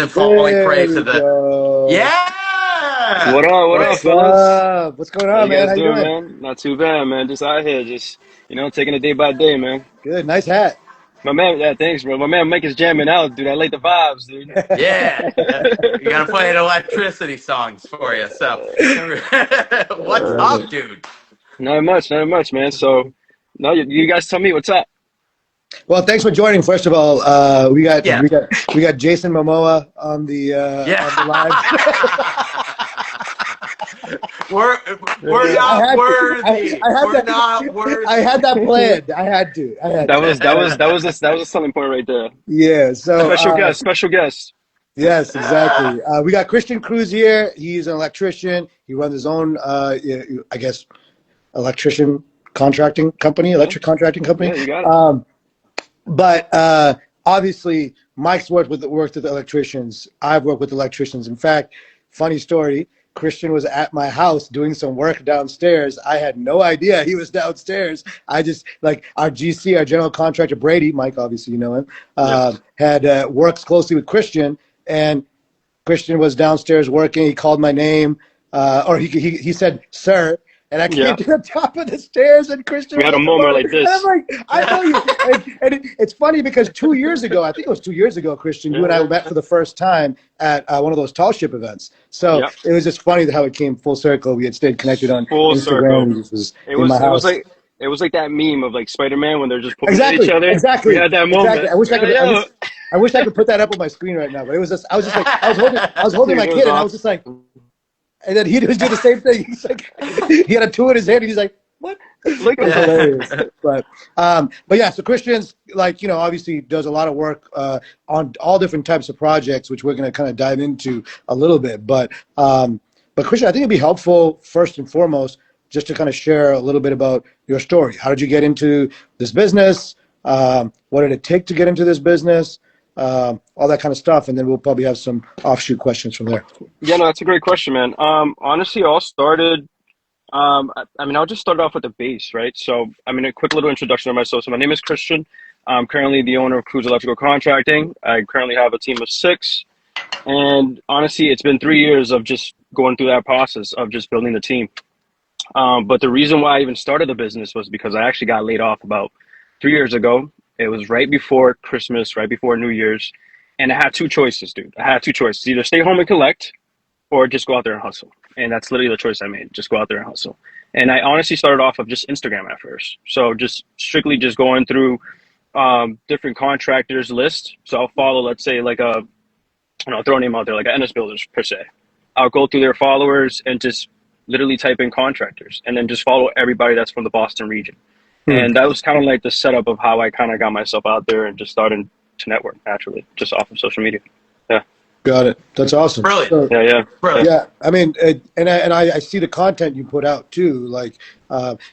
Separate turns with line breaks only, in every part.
falling prey
There
to
we
the.
go.
Yeah.
What up,
What's
fellas?
up? What's going
How
on,
you
man?
guys
How you
doing,
doing?
man? Not too bad, man. Just out here, just taking it day by day, man.
Good. Nice hat.
My man, yeah, thanks, bro. My man Mike is jamming out, dude. I like the vibes, dude.
Yeah. We gotta play electricity songs for you. So, what's
Love
up,
it.
dude?
Not much, man. So, no, you guys tell me what's up.
Well, thanks for joining. First of all, we got
Yeah.
we got we got Jason Momoa on the live.
Yeah. we're we're
I
not
had to.
worthy.
I had
We're
that.
not
I
worthy.
had that planned. I had to. I had
That
to.
was that was that was a, that was a selling point right there.
Yeah. So
Special guest, special guest.
yes, exactly. We got Cristian Cruz here. He's an electrician. He runs his own, I guess, electrician contracting company,
Yeah,
electric contracting company.
yeah, you got it.
But obviously, Mike's worked with electricians. I've worked with electricians. In fact, funny story. Cristian was at my house doing some work downstairs. I had no idea he was downstairs. I just like our GC, our general contractor Brady, Mike, obviously you know him,
Yep.
had works closely with Cristian, and Cristian was downstairs working. He called my name, or he said, "Sir," and I came
Yeah.
to the top of the stairs, and Cristian
We
was
had a
at the
moment
bottom.
like
And I'm
this.
like, "I know you." It's funny because 2 years ago, I think it was 2 years ago, Cristian, you
Yeah,
and I
yeah,
met for the first time at one of those tall ship events. So
yeah.
it was just funny how it came full circle. We had stayed connected on
Full
Instagram,
circle.
and this was
It
in my
was it was
house.
like it was like that meme of like Spider-Man when they're just pointing at each
Exactly,
other. We
exactly,
had that
exactly.
moment.
I wish
We
I
were
could.
like, yo.
I wish I could put that up on my screen right now. But it was just. I was just like. I was holding
Dude,
my
it was
kid, and I was
awesome.
just like. And then he was doing the same thing. He's like, he had a two in his hand, and he's like, "What?"
Look
It
at
was
that.
hilarious. But yeah. So Cristian's like, obviously does a lot of work on all different types of projects, which we're going to kind of dive into a little bit. But Cristian, I think it'd be helpful first and foremost just to kind of share a little bit about your story. How did you get into this business? What did it take to get into this business? All that kind of stuff, and then we'll probably have some offshoot questions from there.
Yeah, no, that's a great question, man. Honestly, it all started. I'll just start off with the base, right? So, a quick little introduction of myself. So, my name is Christian. I'm currently the owner of Cruz Electrical Contracting. I currently have a team of six, and honestly, it's been 3 years of just going through that process of just building the team. But the reason why I even started the business was because I actually got laid off about 3 years ago. It was right before Christmas, right before New Year's, and I had two choices, dude. I had two choices: either stay home and collect, or just go out there and hustle. And that's literally the choice I made. Just go out there and hustle. And I honestly started off of just Instagram at first. So just strictly just going through different contractors list. So I'll follow, let's say like I'll throw a name out there, like a NS Builders per se. I'll go through their followers and just literally type in contractors and then just follow everybody that's from the Boston region.
Hmm.
And that was kind of like the setup of how I kind of got myself out there and just started to network naturally, just off of social media. Yeah.
Got it. That's awesome.
Brilliant.
So,
Yeah.
Brilliant.
yeah, I see the content you put out too. Like,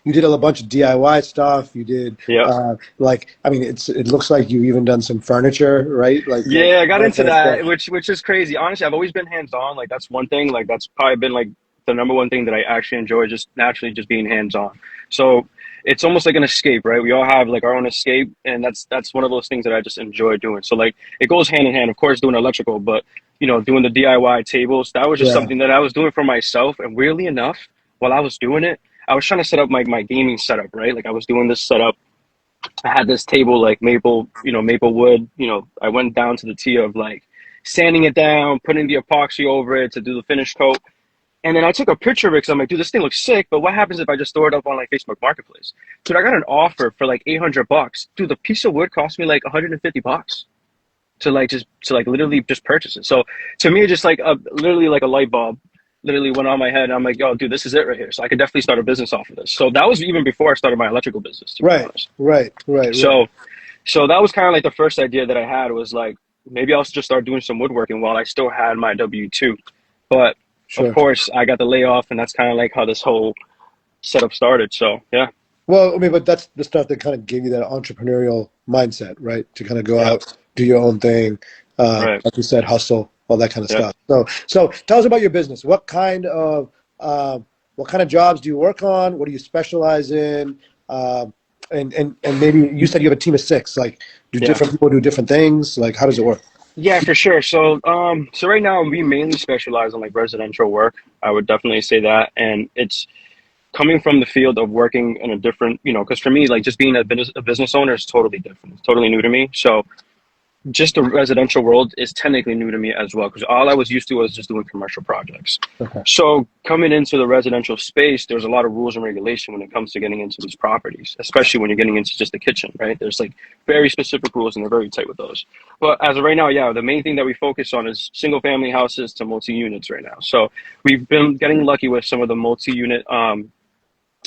you did a bunch of DIY stuff. You did,
Yeah.
it looks like you even done some furniture, right? Like
Yeah, I got
all that
into
kind of stuff.
that, which is crazy. Honestly, I've always been hands on. Like that's one thing. Like that's probably been like the number one thing that I actually enjoy, just naturally just being hands on. So it's almost like an escape, right? We all have like our own escape, and that's one of those things that I just enjoy doing. So like it goes hand in hand, of course, doing electrical, but doing the DIY tables, that was just
Yeah.
something that I was doing for myself. And weirdly enough, while I was doing it, I was trying to set up my gaming setup, right? Like I was doing this setup. I had this table like maple wood. I went down to the T of like sanding it down, putting the epoxy over it to do the finish coat. And then I took a picture of it because I'm like, dude, this thing looks sick. But what happens if I just throw it up on like Facebook Marketplace? Dude, I got an offer for like $800. Dude, the piece of wood cost me like $150 to literally just purchase it. So to me, just like literally like a light bulb literally went on my head. And I'm like, yo, dude, this is it right here. So I could definitely start a business off of this. So that was even before I started my electrical business, to be
Right,
honest.
right.
So that was kind of like the first idea that I had was like, maybe I'll just start doing some woodworking while I still had my W-2. But of
Sure.
course, I got the layoff, and that's kind of like how this whole setup started. So yeah,
Well, but that's the stuff that kind of gave you that entrepreneurial mindset, right? To kind of go
yeah,
out, do your own thing,
right,
like you said, hustle, all that kind of
yeah.
stuff. So tell us about your business. What kind of jobs do you work on? What do you specialize in? And maybe you said you have a team of six. Like, do
Yeah.
different people do different things? Like, how does it work?
Yeah, for sure. So right now we mainly specialize in like residential work. I would definitely say that, and it's coming from the field of working in a different, because for me, like just being a business owner is totally different. It's totally new to me. So just the residential world is technically new to me as well, because all I was used to was just doing commercial projects.
Okay.
So coming into the residential space, there's a lot of rules and regulation when it comes to getting into these properties, especially when you're getting into just the kitchen, right? There's like very specific rules and they're very tight with those. But as of right now, yeah, the main thing that we focus on is single family houses to multi-units right now. So we've been getting lucky with some of the multi-unit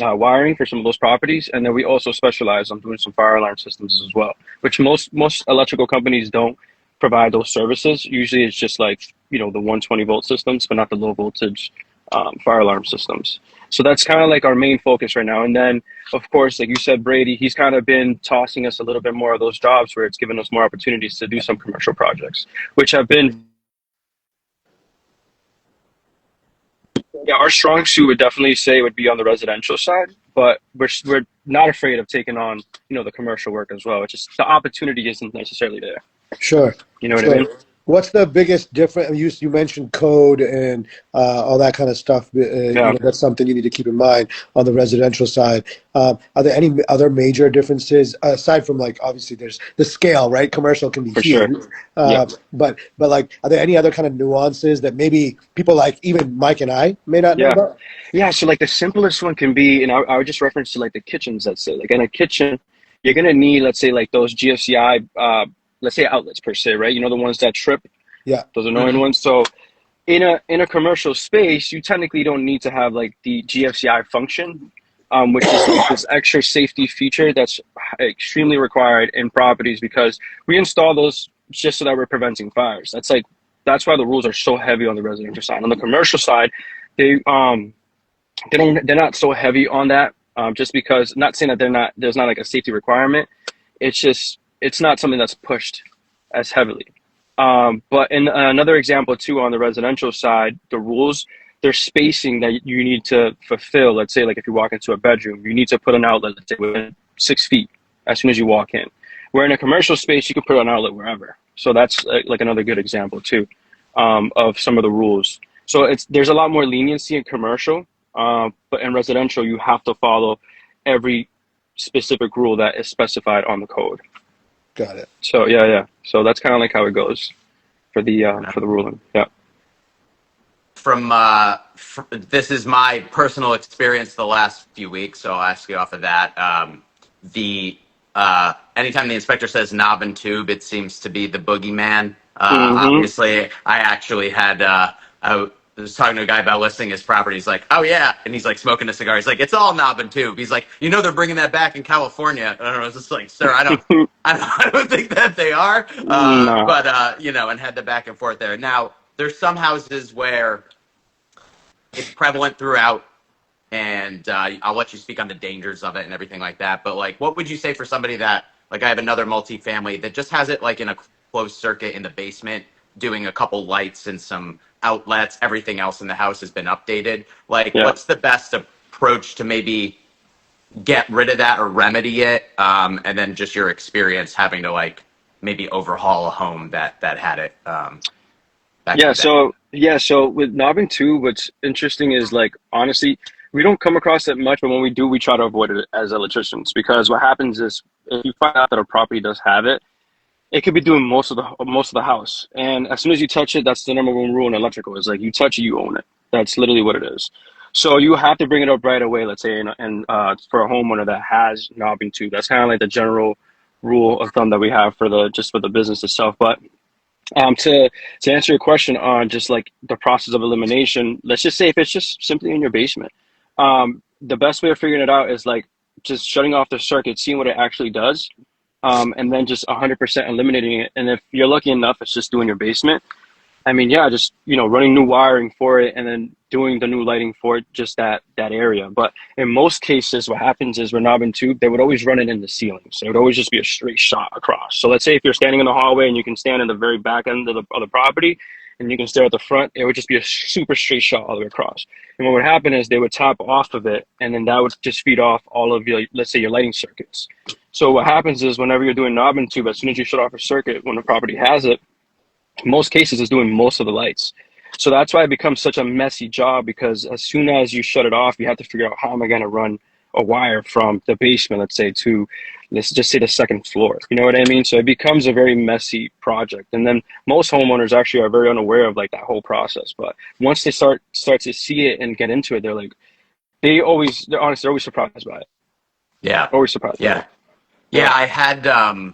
wiring for some of those properties, and then we also specialize on doing some fire alarm systems as well, which most electrical companies don't provide those services. Usually, it's just like the 120-volt systems, but not the low voltage fire alarm systems. So that's kind of like our main focus right now. And then, of course, like you said, Brady, he's kind of been tossing us a little bit more of those jobs where it's given us more opportunities to do some commercial projects, which have been, yeah, our strong suit would definitely say would be on the residential side, but we're not afraid of taking on the commercial work as well. It's just the opportunity isn't necessarily there.
Sure.
You know what I
Sure.
mean?
What's the biggest difference? You mentioned code and all that kind of stuff.
Yeah,
That's something you need to keep in mind on the residential side. Are there any other major differences aside from like obviously there's the scale, right? Commercial can be
for sure.
huge,
Yeah,
but like are there any other kind of nuances that maybe people like even Mike and I may not know
yeah,
about?
yeah. So like the simplest one can be, and I would just reference to like the kitchens. Let's say like in a kitchen, you're gonna need, let's say, like those GFCI, let's say outlets per se, right? You know, the ones that trip,
Yeah.
those annoying ones. So in a commercial space, you technically don't need to have like the GFCI function, which is like this extra safety feature that's extremely required in properties because we install those just so that we're preventing fires. That's why the rules are so heavy on the residential side. On the commercial side, they're not so heavy on that. Just because, not saying that there's not like a safety requirement. It's just it's not something that's pushed as heavily. But in another example too, on the residential side, the rules, there's spacing that you need to fulfill. Let's say like if you walk into a bedroom, you need to put an outlet, let's say within 6 feet as soon as you walk in. Where in a commercial space, you can put an outlet wherever. So that's like another good example too, of some of the rules. So there's a lot more leniency in commercial, but in residential, you have to follow every specific rule that is specified on the code.
Got it.
So yeah. So that's kind of like how it goes for the ruling. Yeah.
This is my personal experience the last few weeks, so I'll ask you off of that. The Anytime the inspector says knob and tube, it seems to be the boogeyman.
Mm-hmm.
Obviously, I actually had I was talking to a guy about listing his property. He's like, "Oh yeah," and he's like smoking a cigar. He's like, "It's all knob and tube." He's like, "They're bringing that back in California." And I was just like, "Sir, I don't think that they are."
No.
But and had the back and forth there. Now, there's some houses where it's prevalent throughout, and I'll let you speak on the dangers of it and everything like that. But like, what would you say for somebody that, like, I have another multifamily that just has it like in a closed circuit in the basement, doing a couple lights and some outlets, everything else in the house has been updated. Like,
Yeah.
what's the best approach to maybe get rid of that or remedy it? And then just your experience having to like maybe overhaul a home that had it back in
Yeah.
the day.
So with knob and tube, what's interesting is like honestly, we don't come across it much, but when we do, we try to avoid it as electricians because what happens is if you find out that a property does have it, it could be doing most of the house. And as soon as you touch it, that's the number one rule in electrical. Is like you touch it, you own it. That's literally what it is. So you have to bring it up right away. Let's say, and for a homeowner that has knobbing tube, that's kind of like the general rule of thumb that we have for the business itself. But to answer your question on just like the process of elimination, let's just say if it's just simply in your basement, the best way of figuring it out is like just shutting off the circuit, seeing what it actually does, and then just 100% eliminating it. And if you're lucky enough, it's just doing your basement. I mean, yeah, just running new wiring for it and then doing the new lighting for it, just that area. But in most cases, what happens is with knob and tube, they would always run it in the ceiling, so it would always just be a straight shot across. So let's say if you're standing in the hallway and you can stand in the very back end of the property, and you can stare at the front, it would just be a super straight shot all the way across. And what would happen is they would tap off of it, and then that would just feed off all of your, let's say, your lighting circuits. So what happens is whenever you're doing knob and tube, as soon as you shut off a circuit, when the property has it, most cases is doing most of the lights. So that's why it becomes such a messy job, because as soon as you shut it off, you have to figure out how am I going to run a wire from the basement, let's say, to let's just say the second floor. You know what I mean? So it becomes a very messy project. And then most homeowners actually are very unaware of like that whole process. But once they start to see it and get into it, they're like they're honestly they're always surprised by it.
Yeah.
Always surprised by
Yeah.
it.
Yeah.
Yeah.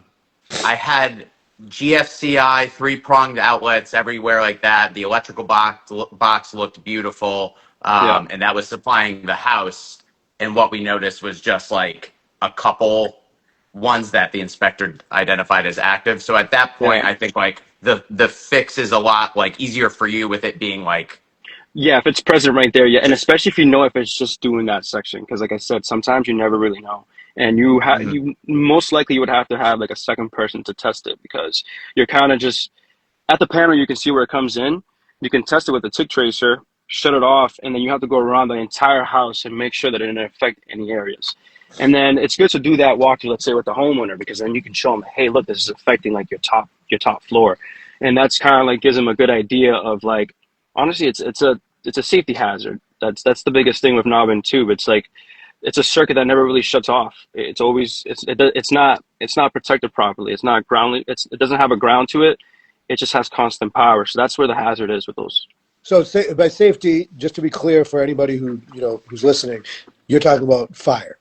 I had GFCI three-pronged outlets everywhere like that. The electrical box looked beautiful,
Yeah.
and that was supplying the house. And what we noticed was just like a couple ones that the inspector identified as active. So at that
Yeah.
point, I think like the fix is a lot like easier for you with it being like,
Yeah, if it's present right there, yeah, and especially if you know if it's just doing that section, because like I said, sometimes you never really know, and
mhm.
you most likely would have to have like a second person to test it, because you're kind of just at the panel. You can see where it comes in. You can test it with a tick tracer, shut it off, and then you have to go around the entire house and make sure that it didn't affect any areas. And then it's good to do that walkthrough, let's say with the homeowner, because then you can show them, hey, look, this is affecting like your top floor, and that's kind of like gives them a good idea of like honestly, it's a safety hazard. That's the biggest thing with knob and tube. It's like it's a circuit that never really shuts off. It's always it's not protected properly. It's not ground. It doesn't have a ground to it. It just has constant power. So that's where the hazard is with those.
So by safety, just to be clear for anybody who who's listening, you're talking about fire.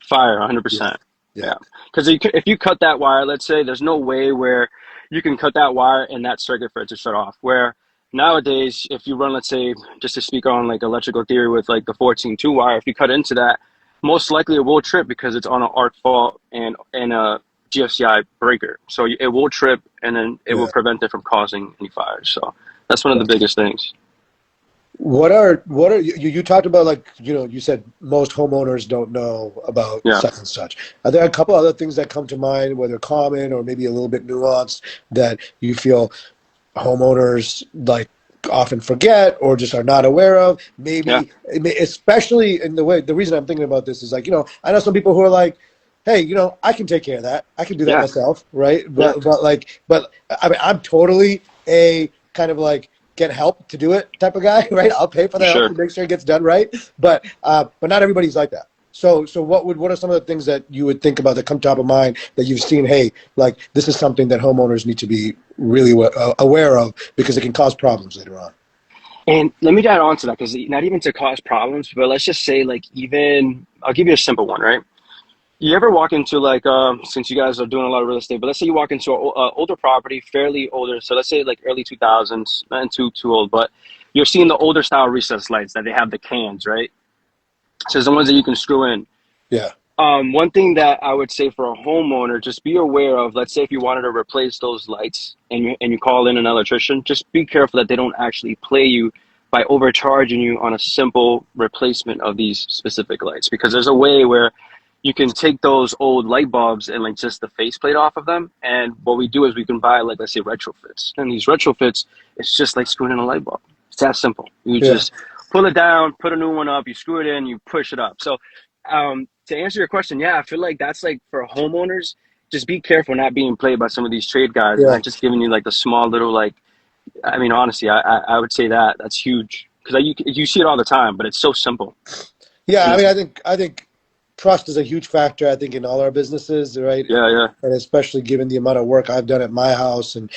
Fire,
Yeah.
100%.
Yeah.
Yeah, because if you cut that wire, let's say, there's no way where you can cut that wire in that circuit for it to shut off. Where nowadays, if you run, let's say, just to speak on like electrical theory with like the 14-2 wire, if you cut into that, most likely it will trip because it's on an arc fault and a GFCI breaker. So it will trip, and then it will
Yeah.
prevent it from causing any fires. So that's one of the biggest things.
What are you talked about, like, you said most homeowners don't know about
Yeah.
such and such. Are there a couple other things that come to mind, whether common or maybe a little bit nuanced, that you feel homeowners like often forget or just are not aware of?
Yeah.
Maybe, especially in the reason I'm thinking about this is like, I know some people who are like, hey, I can take care of that. I can do that
Yeah.
myself, right?
Yeah.
But I mean, I'm totally a kind of like get help to do it type of guy, right? I'll pay for
For
the help
sure.
to make sure it gets done right. But not everybody's like that. So what are some of the things that you would think about that come top of mind that you've seen? Hey, like this is something that homeowners need to be really aware of because it can cause problems later on.
And let me add on to that, because not even to cause problems, but let's just say like even I'll give you a simple one, right? You ever walk into like since you guys are doing a lot of real estate, but let's say you walk into a older property, fairly older, so let's say like early 2000s, not too old, but you're seeing the older style recessed lights that they have the cans, right? So it's the ones that you can screw in.
Yeah,
One thing that I would say for a homeowner, just be aware of, let's say if you wanted to replace those lights and you call in an electrician, just be careful that they don't actually play you by overcharging you on a simple replacement of these specific lights. Because there's a way where you can take those old light bulbs and like just the faceplate off of them. And what we do is we can buy like, let's say, retrofits. And these retrofits, it's just like screwing in a light bulb. It's that simple. You
yeah,
just pull it down, put a new one up, you screw it in, you push it up. So to answer your question, yeah, I feel like that's like for homeowners, just be careful not being played by some of these trade guys and
yeah.
not just giving you like the small little like. I mean, honestly, I would say that's huge because you see it all the time, but it's so simple.
Yeah, I mean,
Easy.
I think trust is a huge factor. I think in all our businesses, right?
Yeah, yeah,
And especially given the amount of work I've done at my house and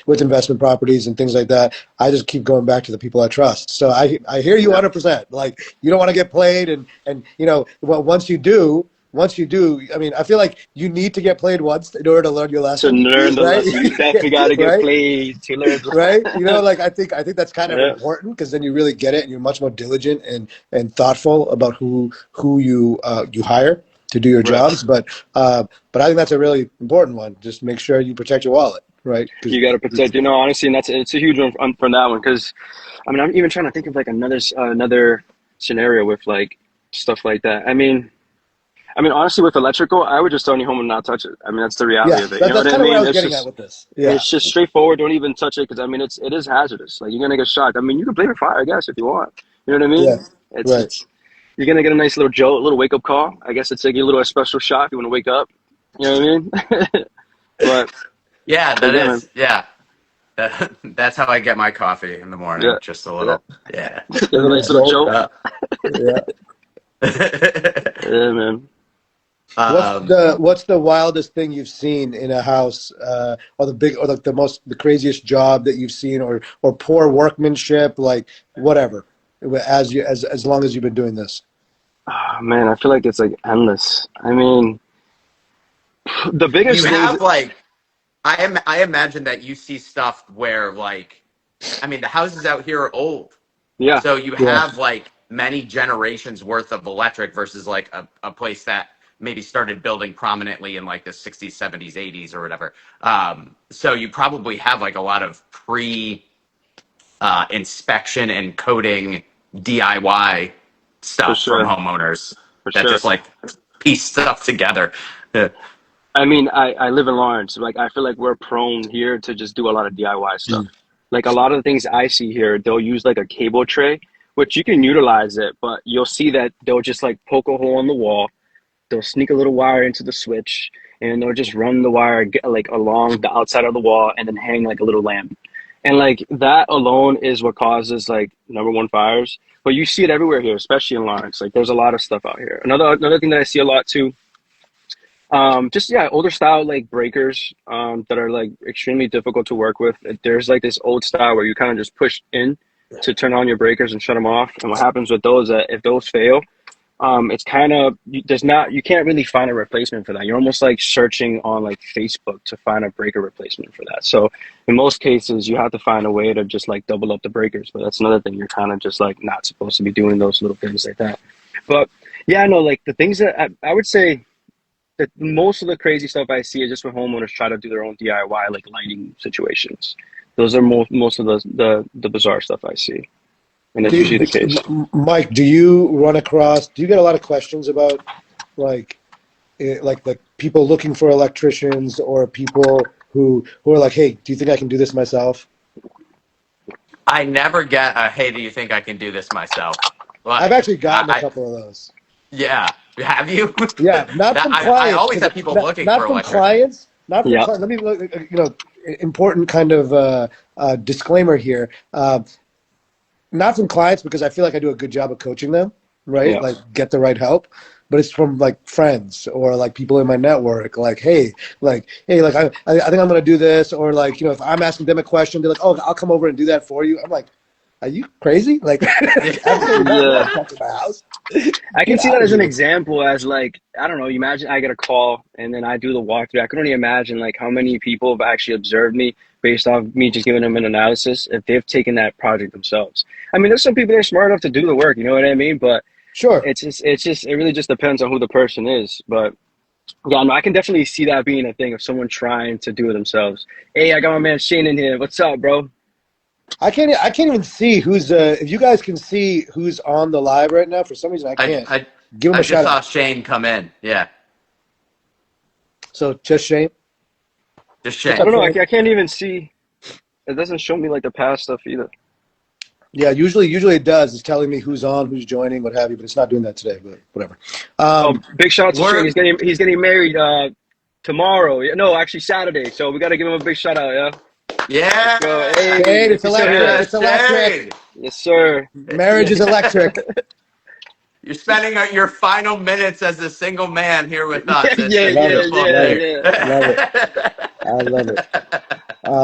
with investment properties and things like that, I just keep going back to the people I trust. So I hear you
yeah.
100%. Like you don't want to get played, and well, once you do, I mean, I feel like you need to get played once in order to learn your
To
lesson,
learn the
right?
lesson, you definitely got to get
Right?
played to learn.
Right? Like I think that's kind of
Yeah,
important because then you really get it and you're much more diligent and thoughtful about who you hire to do your
right.
jobs. But I think that's a really important one. Just make sure you protect your wallet, right? Because
You got to protect. Honestly, and it's a huge one from that one because, I mean, I'm even trying to think of like another scenario with like stuff like that. I mean, honestly, with electrical, I would just tell any homeowner not touch it. I mean, that's the
yeah,
reality of it. You know
that's
what I
kind of where I
mean?
was getting at with this. Yeah,
It's just straightforward. Don't even touch it because I mean, it is hazardous. Like you're gonna get shocked. I mean, you can blame it fire, I guess, if you want. You know what I
yeah,
mean? It's
right.
it's you're gonna get a nice little jolt, a little wake up call. I guess it's like a little special shot if you want to wake up. You know what I mean? but
yeah,
but
that
yeah, man.
is, yeah. That's how I get my coffee in the morning.
Yeah,
Just a
yeah.
little, yeah.
Get a
A little
nice little
jolt.
jolt.
Uh,
Yeah.
Yeah, man.
um,
What's the wildest thing you've seen in a house, or the big, or like the craziest job that you've seen, or poor workmanship, like whatever, as long as you've been doing this.
Oh, man, I feel like it's like endless. I mean, the
you
biggest things.
have like I imagine that you see stuff where like I mean the houses out here are old.
Yeah,
So you
Yeah.
have like many generations worth of electric versus like a place that maybe started building prominently in like the 60s, 70s, 80s or whatever. So you probably have like a lot of pre inspection and coding DIY
for
stuff from
sure,
homeowners
for
that
sure.
just like piece stuff together. Yeah.
I mean, I live in Lawrence. Like, I feel like we're prone here to just do a lot of DIY stuff.
Mm.
Like, a lot of the things I see here, they'll use like a cable tray, which you can utilize it, but you'll see that they'll just like poke a hole in the wall. They'll sneak a little wire into the switch, and they'll just run the wire like along the outside of the wall and then hang like a little lamp. And like that alone is what causes like number one fires. But you see it everywhere here, especially in Lawrence. Like there's a lot of stuff out here. Another thing that I see a lot too, just yeah, older style like breakers that are like extremely difficult to work with. There's like this old style where you kind of just push in to turn on your breakers and shut them off. And what happens with those, that if those fail, it's kind of there's not you can't really find a replacement for that. You're almost like searching on like Facebook to find a breaker replacement for that. So in most cases, you have to find a way to just like double up the breakers. But that's another thing. You're kind of just like not supposed to be doing those little things like that. But yeah, no, like the things that I would say that most of the crazy stuff I see is just when homeowners try to do their own DIY like lighting situations. Those are most of the bizarre stuff I see, and that's usually the case.
Mike, do you run across? Do you get a lot of questions about like like people looking for electricians, or people who are like, hey, do you think I can do this myself?
I never get a hey, do you think I can do this myself?
I've
Like
actually gotten a couple of those.
yeah, have you?
Yeah, not
That
from
I
clients,
always
because
have people looking for
not from
electricians.
clients, not from
Yeah.
clients. Let me look. Important kind of disclaimer here. Not from clients, because I feel like I do a good job of coaching them, right?
Yeah.
Like get the right help. But it's from like friends or like people in my network. Like, I think I'm gonna do this, or like, if I'm asking them a question, they're like, oh, I'll come over and do that for you. I'm like, are you crazy? Like, absolutely not. You're
Yeah.
not touching my house.
I can
Get
see
out
that
of
as an
here.
example as like, I don't know, you imagine I get a call and then I do the walkthrough. I can only imagine like how many people have actually observed me based off me just giving them an analysis if they've taken that project themselves. I mean, there's some people that are smart enough to do the work, you know what I mean? But
Sure.
it really just depends on who the person is. But yeah, no, I can definitely see that being a thing of someone trying to do it themselves. Hey, I got my man Shane in here. What's up, bro?
I can't even see who's if you guys can see who's on the live right now. For some reason I
I
can't.
I
Give him
I
a
just
shout
saw
out.
Shane come in. Yeah,
So just Shane.
just
What's
I
Shane.
up,
don't know.
Shane?
I can't even see. It doesn't show me like the past stuff either.
Yeah, usually it does. It's telling me who's on, who's joining, what have you, but it's not doing that today, but whatever.
Oh,
Um,
big shout out to Shane.
We're
He's getting married tomorrow. No, actually Saturday. So we got to give him a big shout out. Yeah, let's go.
yeah,
Hey,
Shane,
if
it's
he's still here.
electric.
yeah,
It's electric.
Shane.
Yes, sir.
Marriage
Yeah,
is electric.
You're spending your final minutes as a single man here with us. It's
yeah,
a
Love
yeah,
it.
beautiful
yeah,
Love it.
thing.
yeah.
Love it. I love it.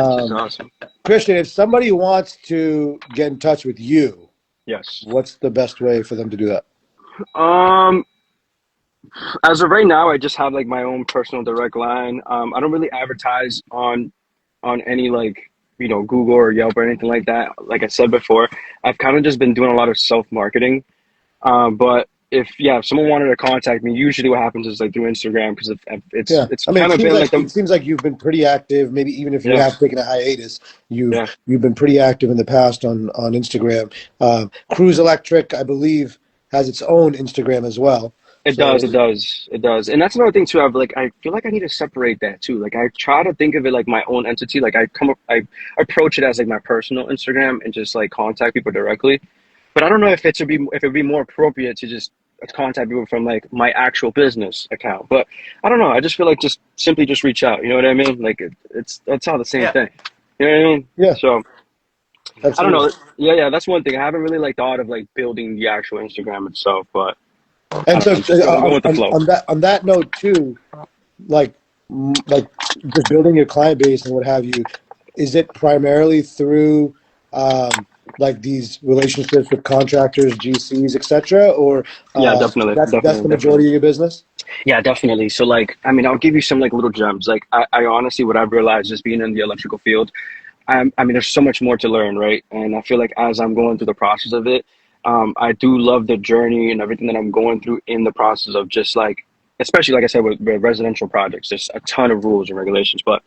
Which is
Um,
awesome.
Christian, if somebody wants to get in touch with you,
Yes.
what's the best way for them to do that?
Um, as of right now, I just have like my own personal direct line. I don't really advertise on any like Google or Yelp or anything like that. Like I said before, I've kind of just been doing a lot of self marketing. But if someone wanted to contact me, usually what happens is like through Instagram because it's
Yeah,
it's
I mean,
kind of been like
it
the
seems like you've been pretty active. Maybe even if you
yeah
have taken a hiatus, you've
yeah
you've been pretty active in the past on Instagram. Cruz Electric, I believe, has its own Instagram as well.
it
So
does it does, and that's another thing too. I feel like I need to separate that too. Like I try to think of it like my own entity. Like I approach it as like my personal Instagram and just like contact people directly. But I don't know if it'd be more appropriate to just contact people from like my actual business account. But I don't know. I just feel like just simply just reach out. You know what I mean? Like it's all the same
Yeah,
thing. You know what I mean?
Yeah,
So I don't
absolutely.
know. Yeah, that's one thing. I haven't really like thought of like building the actual Instagram itself, but I
And
don't
so
know. I'm just going with the flow.
on that note too, like like just building your client base and what have you, is it primarily through like these relationships with contractors, GCs, etc., or
Yeah, definitely,
that's
definitely,
the
definitely.
majority of your business?
Yeah, definitely. So like, I mean, I'll give you some like little gems. Like, I honestly, what I've realized just being in the electrical field, I mean, there's so much more to learn, right? And I feel like as I'm going through the process of it, I do love the journey and everything that I'm going through in the process of just like, especially like I said with residential projects, there's a ton of rules and regulations, but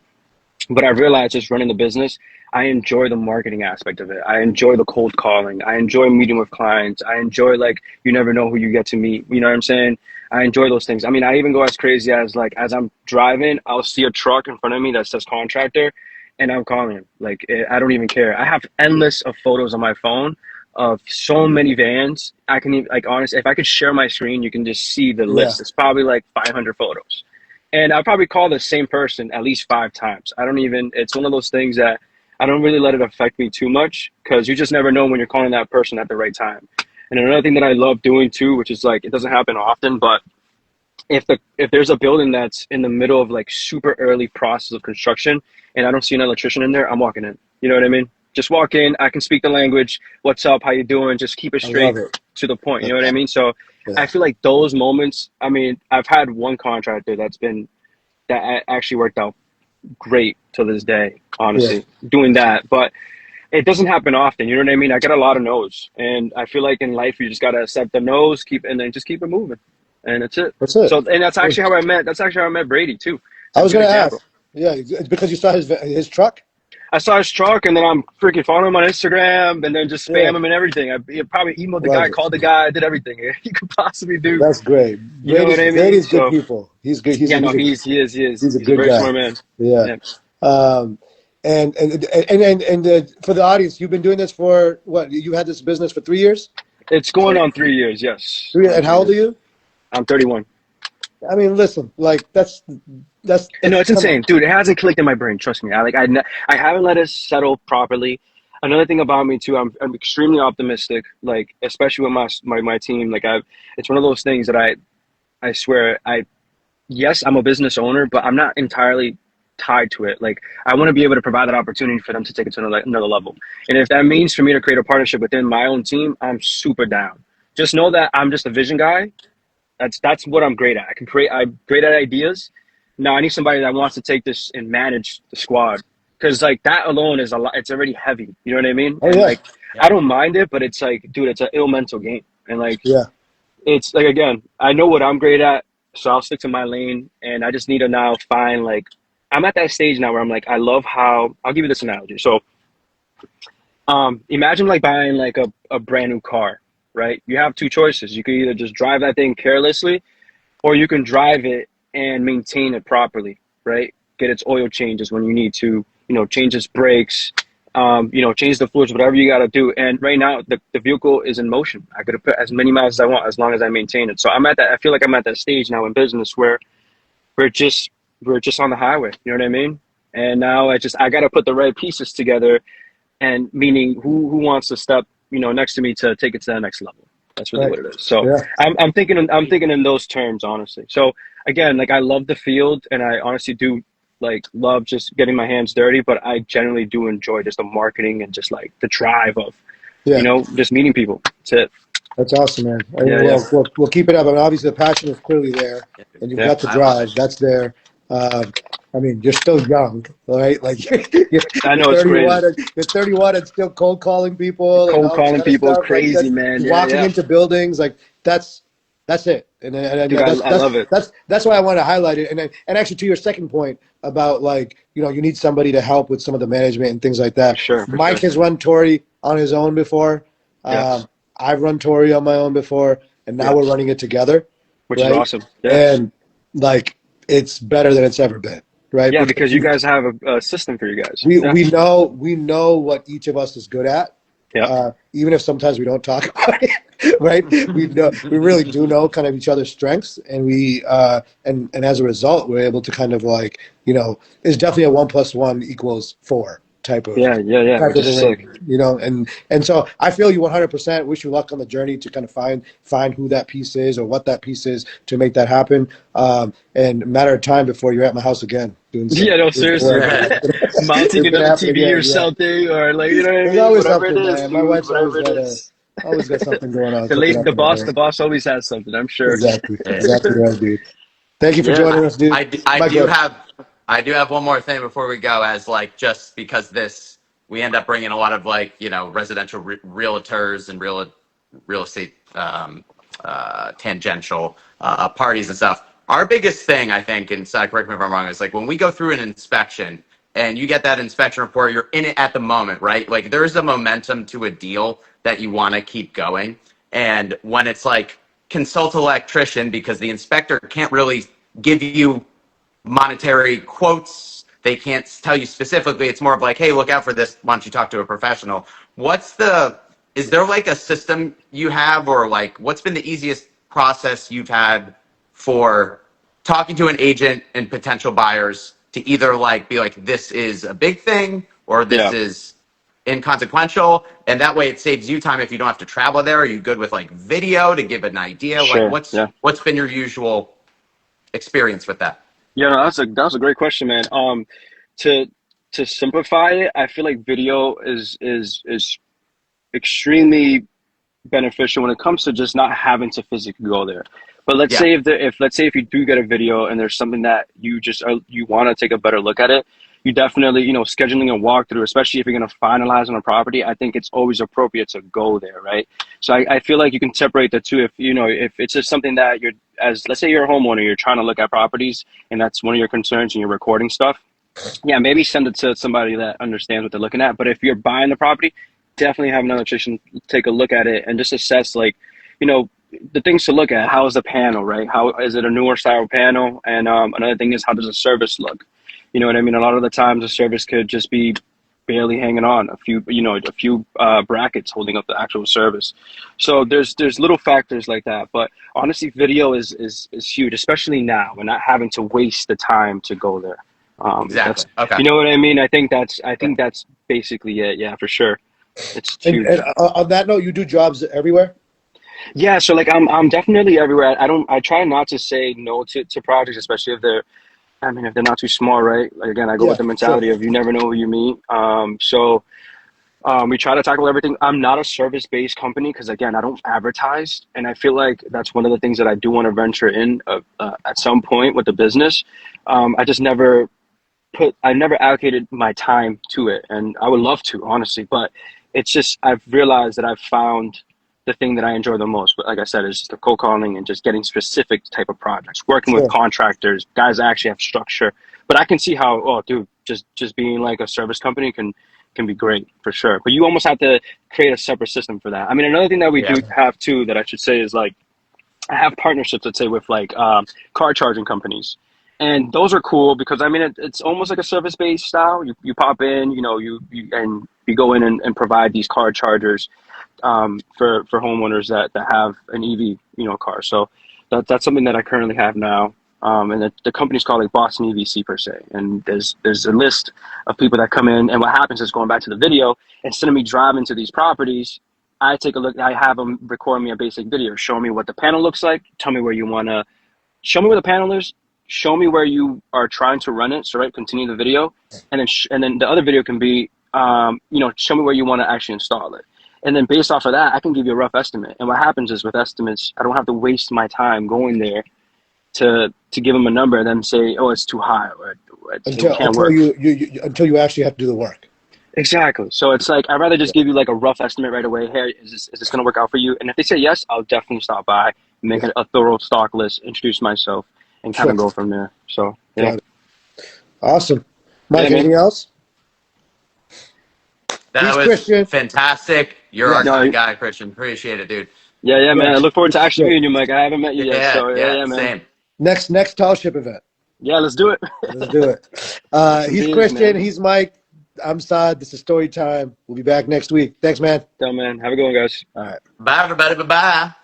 I realized just running the business, I enjoy the marketing aspect of it. I enjoy the cold calling. I enjoy meeting with clients. I enjoy like you never know who you get to meet. You know what I'm saying? I enjoy those things. I mean, I even go as crazy as like as I'm driving, I'll see a truck in front of me that says contractor, and I'm calling him. Like I don't even care. I have endless of photos on my phone of so many vans. I can even like honestly, if I could share my screen, you can just see the
Yeah,
list. It's probably like 500 photos. And I probably call the same person at least 5 times. I don't even, it's one of those things that I don't really let it affect me too much because you just never know when you're calling that person at the right time. And another thing that I love doing too, which is like, it doesn't happen often, but if there's a building that's in the middle of like super early process of construction and I don't see an electrician in there, I'm walking in. You know what I mean? Just walk in. I can speak the language. What's up? How you doing? Just keep it
I love
straight
it.
to the point. You know what I
Yeah,
mean? So I
yeah,
feel like those moments. I mean, I've had one contractor that actually worked out great to this day.
yeah.
Honestly, doing that, but it doesn't happen often. You know what I mean? I get a lot of no's, and I feel like in life you just gotta accept the no's, and then just keep it moving, and that's it.
That's it.
So, and that's actually how I met. That's actually how I met Brady too. It's
I
a
was
good
gonna ask.
example.
Yeah, it's because you saw his truck.
I saw his truck, and then I'm freaking following him on Instagram, and then just
Yeah,
spam him and everything. I probably emailed the
love
guy,
it.
called the guy, did everything you could possibly do.
That's great.
You know what I mean?
Brady's good
So,
people. He's good.
yeah, no, he is.
He's a
He's a
good
very
guy.
smart man.
Yeah.
Yeah,
Um, and for the audience, you've been doing this for what? You had this business for 3 years.
it's going on 3 years. Yes,
Three.
going on
And how
three
old are
years.
you?
I'm 31.
I mean, listen, like
And no, it's
come on.
insane, dude. It hasn't clicked in my brain. Trust me. I haven't let it settle properly. Another thing about me too, I'm extremely optimistic. Like especially with my team. Like it's one of those things that I swear yes, I'm a business owner, but I'm not entirely tied to it. Like I want to be able to provide that opportunity for them to take it to another level. And if that means for me to create a partnership within my own team, I'm super down. Just know that I'm just a vision guy. That's what I'm great at. I'm great at ideas. Now I need somebody that wants to take this and manage the squad. Cause like that alone is a lot. It's already heavy. You know what I mean?
Oh
And
yeah,
like I
Yep.
don't mind it, but it's like, dude, it's an ill mental game. And like
yeah.
it's like again, I know what I'm great at, so I'll stick to my lane. And I just need to now find like I'm at that stage now where I'm like, I love how I'll give you this analogy. So imagine like buying like a brand new car, right? You have two choices. You can either just drive that thing carelessly or you can drive it and maintain it properly, right? Get its oil changes when you need to, change its brakes, change the fluids, whatever you got to do. And right now, the vehicle is in motion. I could put as many miles as I want as long as I maintain it. So I'm at that. I feel like I'm at that stage now in business where we're just we're just on the highway. You know what I mean? And now I got to put the right pieces together. And meaning who wants to step next to me to take it to the next level. That's really
Right.
what it is. So
Yeah.
I'm thinking in those terms, honestly. So again, like I love the field, and I honestly do like love just getting my hands dirty. But I generally do enjoy just the marketing and just like the drive of,
Yeah.
just meeting people. That's it.
That's awesome, man. I mean,
Yeah, yeah,
we'll keep it up. I mean, obviously the passion is clearly there, and you've
yeah.
got the
I love
drive.
it.
That's there. I mean, you're still young, right? Like
I
you're
know it's
31.
crazy.
You're 31 and still cold calling people and
Cold
all this
calling
kind of
people,
stuff. Like
crazy
that's
man. Yeah,
walking
yeah.
into buildings. Like that's it. And
Dude, I,
that's
I love it.
that's why I want to highlight it. And actually, to your second point about like you need somebody to help with some of the management and things like
For
that.
sure, for
Mike
sure.
has run Torii on his own before.
Yes,
I've run Torii on my own before, and now we're
yes.
running it together,
Which is
right?
awesome. Yes.
And like it's better than it's ever been, right?
Yeah,
Because
because you guys have a system for you guys.
we
Yeah.
we know what each of us is good at,
Yeah.
even if sometimes we don't talk about it, right? We really do know kind of each other's strengths, and and as a result, we're able to kind of like it's definitely a 1 + 1 = 4, type of
Yeah.
type
Which
of
is sick.
arrangement, you know. And so I feel you 100%. Wish you luck on the journey to kind of find who that piece is or what that piece is to make that happen. And a matter of time before you're at my house again doing
Yeah, no,
some
seriously,
work.
man. Mounting
It's gonna
another
happen
TV
again.
or
Yeah,
something, or like, you know what I
there's
mean?
always
Whatever it
something,
is,
man. My
dude.
wife's
Whatever it is.
always got something going on,
The
cooking
late,
up in the
the
house.
boss always has something, I'm sure.
Exactly,
Yeah.
exactly right, dude. Thank you for
Yeah.
joining us, dude.
I
Mike,
do
good.
have one more thing before we go, as like just because this we end up bringing a lot of like residential realtors and real estate tangential parties and stuff. Our biggest thing, I think, and Saad, correct me if I'm wrong, is like when we go through an inspection and you get that inspection report, you're in it at the moment, right? Like there's a momentum to a deal that you want to keep going. And when it's like consult electrician, because the inspector can't really give you monetary quotes. They can't tell you specifically. It's more of like, hey, look out for this. Why don't you talk to a professional? Is there like a system you have, or like what's been the easiest process you've had for talking to an agent and potential buyers to either like be like, this is a big thing or this
Yeah,
is inconsequential, and that way it saves you time if you don't have to travel there? Are you good with like video to give an idea? Like
sure.
what's
Yeah.
what's been your usual experience with that?
Yeah, no, that was a great question, man. To to simplify it, I feel like video is extremely beneficial when it comes to just not having to physically go there. But let's
Yeah.
say if let's say if you do get a video and there's something that you just you want to take a better look at it, you definitely, scheduling a walkthrough, especially if you're going to finalize on a property, I think it's always appropriate to go there, right? So I feel like you can separate the two. If it's just something that you're, as let's say you're a homeowner, you're trying to look at properties and that's one of your concerns and you're recording stuff, yeah, maybe send it to somebody that understands what they're looking at. But if you're buying the property, definitely have an electrician take a look at it and just assess, like, you know, the things to look at. How is the panel, right? How is it a newer style panel? And another thing is, how does the service look? You know what I mean? A lot of the times the service could just be barely hanging on, a few brackets holding up the actual service. So there's little factors like that. But honestly, video is huge, especially now and not having to waste the time to go there. That's,
Exactly. Okay.
you know what I mean? I think that's basically it. Yeah, for sure. It's
And
huge.
on that note, you do jobs everywhere.
Yeah, so like I'm definitely everywhere. I try not to say no to projects, especially if they're not too small, right? Like again, I go with
Yeah,
the
sure.
mentality of you never know who you meet. We try to tackle everything. I'm not a service-based company because again, I don't advertise, and I feel like that's one of the things that I do want to venture in at some point with the business. I just never I never allocated my time to it, and I would love to, honestly, but it's just I've realized that I've found the thing that I enjoy the most. But like I said, it's just the cold calling and just getting specific type of projects, working with
Sure.
contractors, guys that actually have structure. But I can see how, oh, dude, just being like a service company can be great for sure. But you almost have to create a separate system for that. I mean, another thing that we
Yeah.
do have too that I should say is like I have partnerships, let's say, with like car charging companies. And those are cool because I mean it's almost like a service based style. You pop in, you go in and provide these car chargers for homeowners that have an EV car. So that's something that I currently have now. And the company's called like Boston EVC per se. And there's a list of people that come in. And what happens is, going back to the video, instead of me driving to these properties, I take a look. I have them record me a basic video, show me what the panel looks like, tell me where you want to show me where the panel is, show me where you are trying to run it. So right, continue the video, and then the other video can be, show me where you want to actually install it. And then based off of that, I can give you a rough estimate. And what happens is with estimates, I don't have to waste my time going there to give them a number and then say, oh, it's too high or it
Until
can't
until
work.
until you actually have to do the work.
Exactly. So it's like I'd rather just give you like a rough estimate right away. Hey, is this going to work out for you? And if they say yes, I'll definitely stop by, make
Yeah,
a thorough stock list, introduce myself, and kind
sure.
of go from there. So yeah,
Got it. Awesome.
yeah,
Mike,
man.
anything else?
That
He's
was
Christian.
fantastic. You're
Yeah,
our kind
No,
of guy, Christian. Appreciate it, dude.
yeah, man. I
yes.
look forward
This
to
is
actually
great.
meeting you, Mike. I haven't met you yet,
Yeah,
so
yeah,
yeah, man.
same.
Next Tallship event.
Yeah, let's do it.
Let's do it.
Get some
He's
beers,
Christian.
man.
He's Mike. I'm Saad. This is Story Time. We'll be back next week. Thanks, man.
Tell man. Have a good one, guys.
All right.
Bye, everybody. Bye bye.